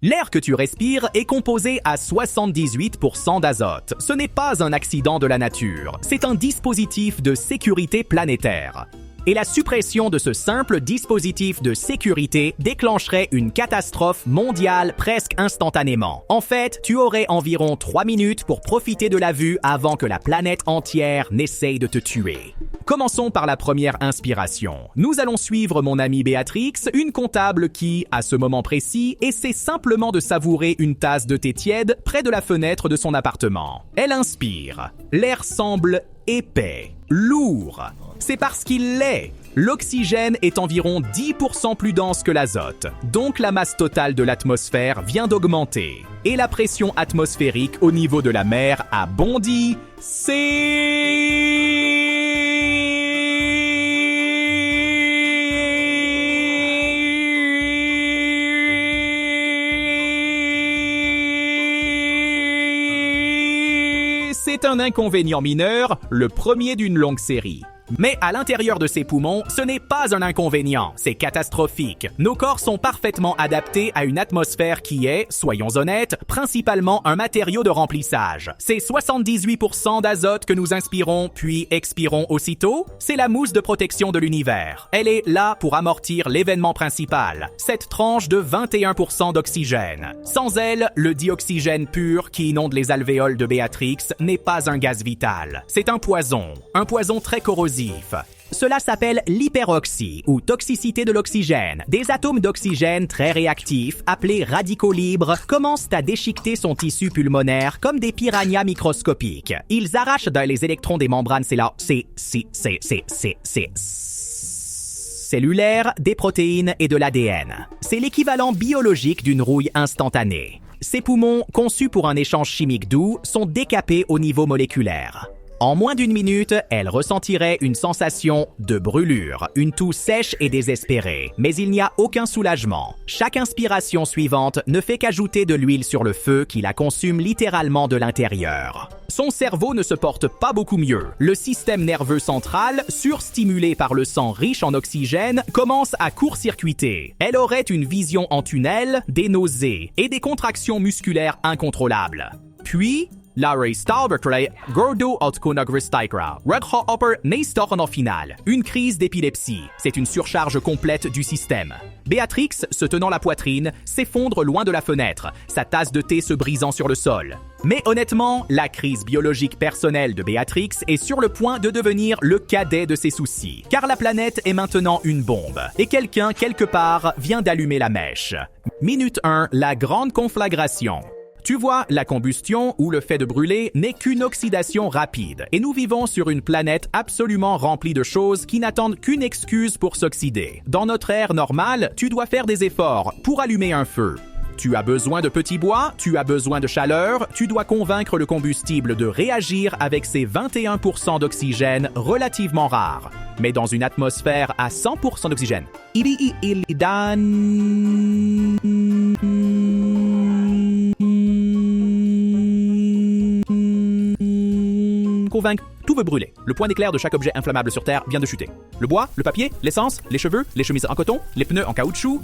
L'air que tu respires est composé à 78% d'azote. Ce n'est pas un accident de la nature, c'est un dispositif de sécurité planétaire. Et la suppression de ce simple dispositif de sécurité déclencherait une catastrophe mondiale presque instantanément. En fait, tu aurais environ 3 minutes pour profiter de la vue avant que la planète entière n'essaye de te tuer. Commençons par la première inspiration. Nous allons suivre mon amie Béatrix, une comptable qui, à ce moment précis, essaie simplement de savourer une tasse de thé tiède près de la fenêtre de son appartement. Elle inspire. L'air semble épais, lourd. C'est parce qu'il l'est. L'oxygène est environ 10% plus dense que l'azote, donc la masse totale de l'atmosphère vient d'augmenter. Et la pression atmosphérique au niveau de la mer a bondi. C'est un inconvénient mineur, le premier d'une longue série. Mais à l'intérieur de ses poumons, ce n'est pas un inconvénient, c'est catastrophique. Nos corps sont parfaitement adaptés à une atmosphère qui est, soyons honnêtes, principalement un matériau de remplissage. C'est 78% d'azote que nous inspirons puis expirons aussitôt. C'est la mousse de protection de l'univers. Elle est là pour amortir l'événement principal, cette tranche de 21% d'oxygène. Sans elle, le dioxygène pur qui inonde les alvéoles de Béatrix n'est pas un gaz vital. C'est un poison très corrosif. Cela s'appelle l'hyperoxie ou toxicité de l'oxygène. Des atomes d'oxygène très réactifs, appelés radicaux libres, commencent à déchiqueter son tissu pulmonaire comme des piranhas microscopiques. Ils arrachent les électrons des membranes cellulaires, des protéines et de l'ADN. C'est l'équivalent biologique d'une rouille instantanée. Ces poumons, conçus pour un échange chimique doux, sont décapés au niveau moléculaire. En moins d'une minute, elle ressentirait une sensation de brûlure, une toux sèche et désespérée. Mais il n'y a aucun soulagement. Chaque inspiration suivante ne fait qu'ajouter de l'huile sur le feu qui la consume littéralement de l'intérieur. Son cerveau ne se porte pas beaucoup mieux. Le système nerveux central, surstimulé par le sang riche en oxygène, commence à court-circuiter. Elle aurait une vision en tunnel, des nausées et des contractions musculaires incontrôlables. Puis, Larry Stalbertrey, Gordo Altkunagristikra, Redhopper Neistorn en finale. Une crise d'épilepsie. C'est une surcharge complète du système. Béatrix, se tenant la poitrine, s'effondre loin de la fenêtre, sa tasse de thé se brisant sur le sol. Mais honnêtement, la crise biologique personnelle de Béatrix est sur le point de devenir le cadet de ses soucis. Car la planète est maintenant une bombe. Et quelqu'un, quelque part, vient d'allumer la mèche. Minute 1, la grande conflagration. Tu vois, la combustion ou le fait de brûler n'est qu'une oxydation rapide et nous vivons sur une planète absolument remplie de choses qui n'attendent qu'une excuse pour s'oxyder. Dans notre ère normale, tu dois faire des efforts pour allumer un feu. Tu as besoin de petits bois, tu as besoin de chaleur, tu dois convaincre le combustible de réagir avec ses 21% d'oxygène relativement rares. Mais dans une atmosphère à 100% d'oxygène. Convaincre, tout veut brûler. Le point d'éclair de chaque objet inflammable sur Terre vient de chuter. Le bois, le papier, l'essence, les cheveux, les chemises en coton, les pneus en caoutchouc.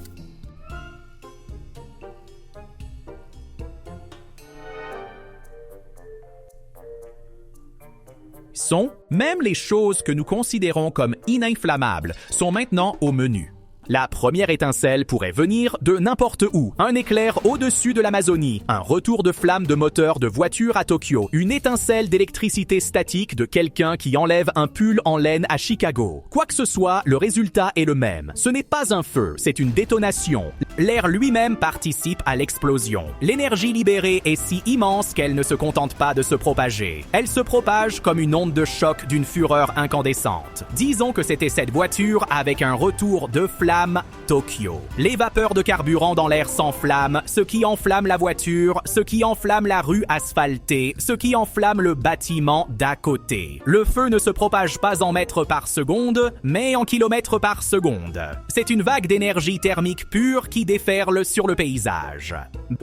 Même les choses que nous considérons comme ininflammables sont maintenant au menu. La première étincelle pourrait venir de n'importe où. Un éclair au-dessus de l'Amazonie, un retour de flamme de moteur de voiture à Tokyo, une étincelle d'électricité statique de quelqu'un qui enlève un pull en laine à Chicago. Quoi que ce soit, le résultat est le même. Ce n'est pas un feu, c'est une détonation. L'air lui-même participe à l'explosion. L'énergie libérée est si immense qu'elle ne se contente pas de se propager. Elle se propage comme une onde de choc d'une fureur incandescente. Disons que c'était cette voiture avec un retour de flamme Tokyo. Les vapeurs de carburant dans l'air s'enflamment, ce qui enflamme la voiture, ce qui enflamme la rue asphaltée, ce qui enflamme le bâtiment d'à côté. Le feu ne se propage pas en mètres par seconde, mais en kilomètres par seconde. C'est une vague d'énergie thermique pure qui déferle sur le paysage.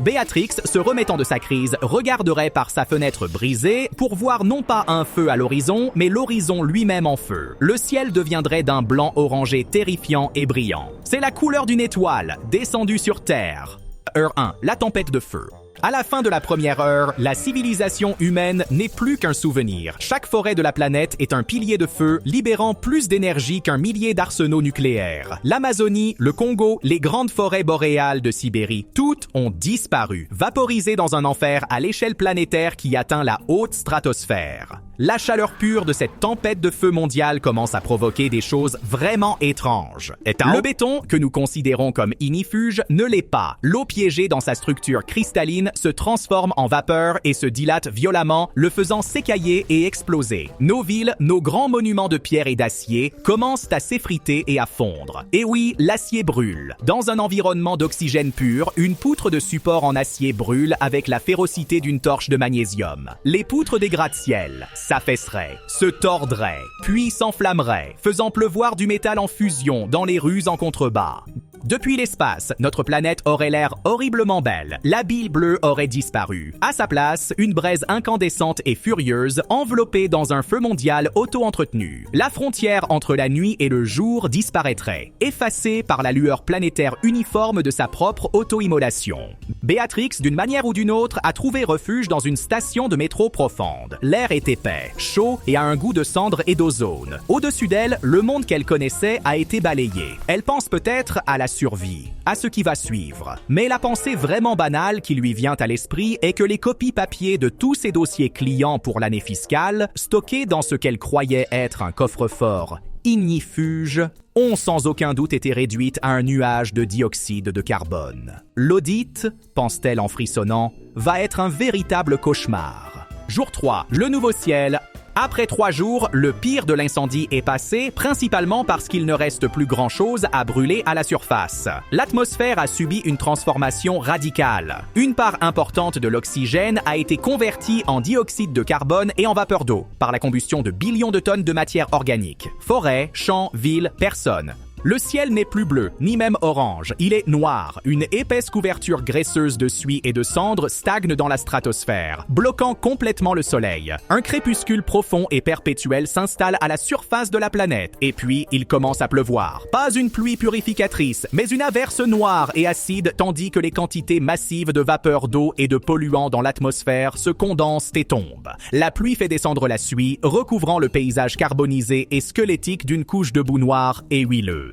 Béatrix, se remettant de sa crise, regarderait par sa fenêtre brisée pour voir non pas un feu à l'horizon, mais l'horizon lui-même en feu. Le ciel deviendrait d'un blanc orangé terrifiant et brillant. C'est la couleur d'une étoile descendue sur Terre. Heure 1. La tempête de feu. À la fin de la première heure, la civilisation humaine n'est plus qu'un souvenir. Chaque forêt de la planète est un pilier de feu, libérant plus d'énergie qu'un millier d'arsenaux nucléaires. L'Amazonie, le Congo, les grandes forêts boréales de Sibérie, toutes ont disparu, vaporisées dans un enfer à l'échelle planétaire qui atteint la haute stratosphère. La chaleur pure de cette tempête de feu mondiale commence à provoquer des choses vraiment étranges. Le béton, que nous considérons comme ignifuge, ne l'est pas. L'eau piégée dans sa structure cristalline se transforme en vapeur et se dilate violemment, le faisant s'écailler et exploser. Nos villes, nos grands monuments de pierre et d'acier commencent à s'effriter et à fondre. Et oui, l'acier brûle. Dans un environnement d'oxygène pur, une poutre de support en acier brûle avec la férocité d'une torche de magnésium. Les poutres des gratte-ciel s'affaisseraient, se tordraient, puis s'enflammeraient, faisant pleuvoir du métal en fusion dans les rues en contrebas. Depuis l'espace, notre planète aurait l'air horriblement belle. La bile bleue aurait disparu. À sa place, une braise incandescente et furieuse, enveloppée dans un feu mondial auto-entretenu. La frontière entre la nuit et le jour disparaîtrait, effacée par la lueur planétaire uniforme de sa propre auto-immolation. Béatrix, d'une manière ou d'une autre, a trouvé refuge dans une station de métro profonde. L'air est épais, chaud et a un goût de cendre et d'ozone. Au-dessus d'elle, le monde qu'elle connaissait a été balayé. Elle pense peut-être à la survie, à ce qui va suivre. Mais la pensée vraiment banale qui lui vient à l'esprit est que les copies papier de tous ses dossiers clients pour l'année fiscale, stockés dans ce qu'elle croyait être un coffre-fort ignifuge, ont sans aucun doute été réduites à un nuage de dioxyde de carbone. L'audit, pense-t-elle en frissonnant, va être un véritable cauchemar. Jour 3, le nouveau ciel. Après 3 jours, le pire de l'incendie est passé, principalement parce qu'il ne reste plus grand-chose à brûler à la surface. L'atmosphère a subi une transformation radicale. Une part importante de l'oxygène a été convertie en dioxyde de carbone et en vapeur d'eau, par la combustion de billions de tonnes de matière organique. Forêts, champs, villes, personnes. Le ciel n'est plus bleu, ni même orange. Il est noir. Une épaisse couverture graisseuse de suie et de cendres stagne dans la stratosphère, bloquant complètement le soleil. Un crépuscule profond et perpétuel s'installe à la surface de la planète. Et puis, il commence à pleuvoir. Pas une pluie purificatrice, mais une averse noire et acide, tandis que les quantités massives de vapeur d'eau et de polluants dans l'atmosphère se condensent et tombent. La pluie fait descendre la suie, recouvrant le paysage carbonisé et squelettique d'une couche de boue noire et huileuse.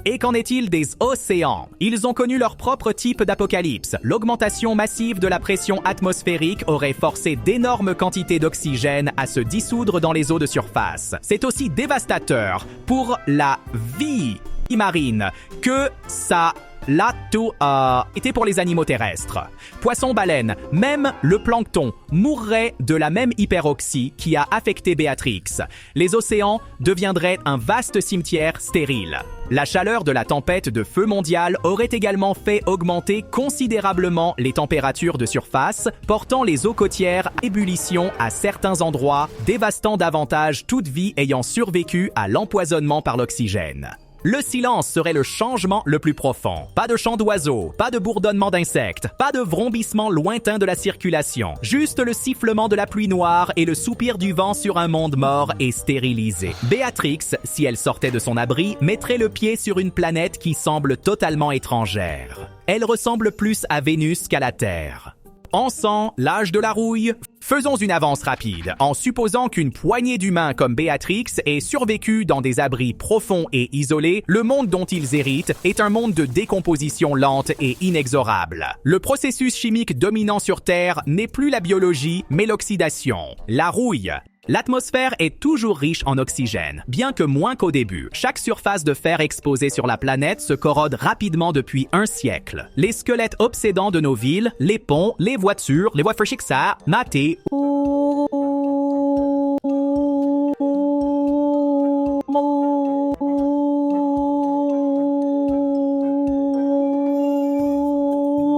Et qu'en est-il des océans? Ils ont connu leur propre type d'apocalypse. L'augmentation massive de la pression atmosphérique aurait forcé d'énormes quantités d'oxygène à se dissoudre dans les eaux de surface. C'est aussi dévastateur pour la vie marine que ça était pour les animaux terrestres. Poissons, baleines, même le plancton mourrait de la même hyperoxie qui a affecté Béatrix. Les océans deviendraient un vaste cimetière stérile. La chaleur de la tempête de feu mondiale aurait également fait augmenter considérablement les températures de surface, portant les eaux côtières à ébullition à certains endroits, dévastant davantage toute vie ayant survécu à l'empoisonnement par l'oxygène. Le silence serait le changement le plus profond. Pas de chant d'oiseaux, pas de bourdonnement d'insectes, pas de vrombissement lointain de la circulation. Juste le sifflement de la pluie noire et le soupir du vent sur un monde mort et stérilisé. Béatrix, si elle sortait de son abri, mettrait le pied sur une planète qui semble totalement étrangère. Elle ressemble plus à Vénus qu'à la Terre. En sang, l'âge de la rouille. Faisons une avance rapide, en supposant qu'une poignée d'humains comme Béatrix ait survécu dans des abris profonds et isolés, le monde dont ils héritent est un monde de décomposition lente et inexorable. Le processus chimique dominant sur Terre n'est plus la biologie, mais l'oxydation. La rouille. L'atmosphère est toujours riche en oxygène, bien que moins qu'au début. Chaque surface de fer exposée sur la planète se corrode rapidement depuis 1 siècle. Les squelettes obsédants de nos villes, les ponts, les voitures, les voies ça, maté.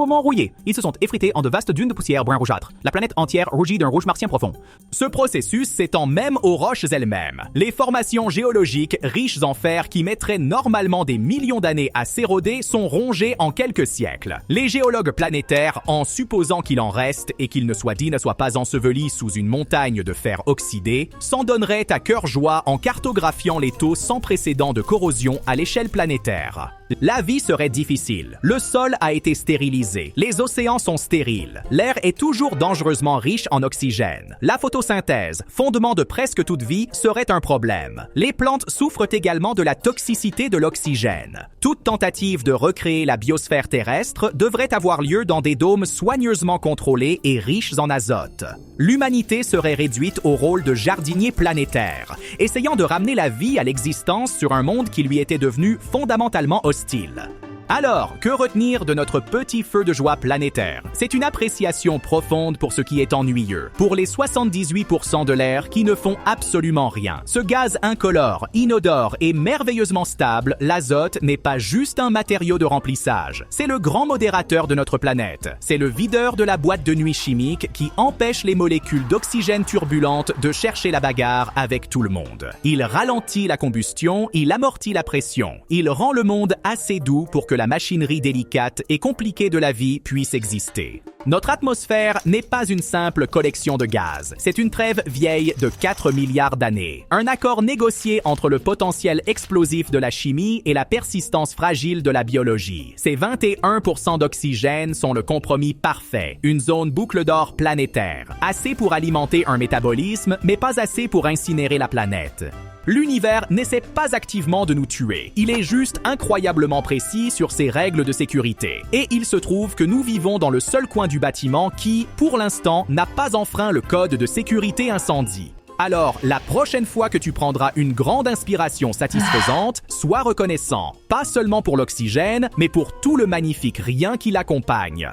Rouillés. Ils se sont effrités en de vastes dunes de poussière brun rougeâtre. La planète entière rougit d'un rouge martien profond. Ce processus s'étend même aux roches elles-mêmes. Les formations géologiques riches en fer qui mettraient normalement des millions d'années à s'éroder sont rongées en quelques siècles. Les géologues planétaires, en supposant qu'il en reste et qu'il ne soit dit ne soit pas enseveli sous une montagne de fer oxydé, s'en donneraient à cœur joie en cartographiant les taux sans précédent de corrosion à l'échelle planétaire. La vie serait difficile. Le sol a été stérilisé. Les océans sont stériles. L'air est toujours dangereusement riche en oxygène. La photosynthèse, fondement de presque toute vie, serait un problème. Les plantes souffrent également de la toxicité de l'oxygène. Toute tentative de recréer la biosphère terrestre devrait avoir lieu dans des dômes soigneusement contrôlés et riches en azote. L'humanité serait réduite au rôle de jardinier planétaire, essayant de ramener la vie à l'existence sur un monde qui lui était devenu fondamentalement hostile. Alors, que retenir de notre petit feu de joie planétaire? C'est une appréciation profonde pour ce qui est ennuyeux, pour les 78% de l'air qui ne font absolument rien. Ce gaz incolore, inodore et merveilleusement stable, l'azote n'est pas juste un matériau de remplissage. C'est le grand modérateur de notre planète. C'est le videur de la boîte de nuit chimique qui empêche les molécules d'oxygène turbulentes de chercher la bagarre avec tout le monde. Il ralentit la combustion, il amortit la pression. Il rend le monde assez doux pour que la machinerie délicate et compliquée de la vie puisse exister. Notre atmosphère n'est pas une simple collection de gaz. C'est une trêve vieille de 4 milliards d'années. Un accord négocié entre le potentiel explosif de la chimie et la persistance fragile de la biologie. Ces 21% d'oxygène sont le compromis parfait. Une zone boucle d'or planétaire. Assez pour alimenter un métabolisme, mais pas assez pour incinérer la planète. L'univers n'essaie pas activement de nous tuer. Il est juste incroyablement précis sur ses règles de sécurité. Et il se trouve que nous vivons dans le seul coin du bâtiment qui, pour l'instant, n'a pas enfreint le code de sécurité incendie. Alors, la prochaine fois que tu prendras une grande inspiration satisfaisante, sois reconnaissant, pas seulement pour l'oxygène, mais pour tout le magnifique rien qui l'accompagne.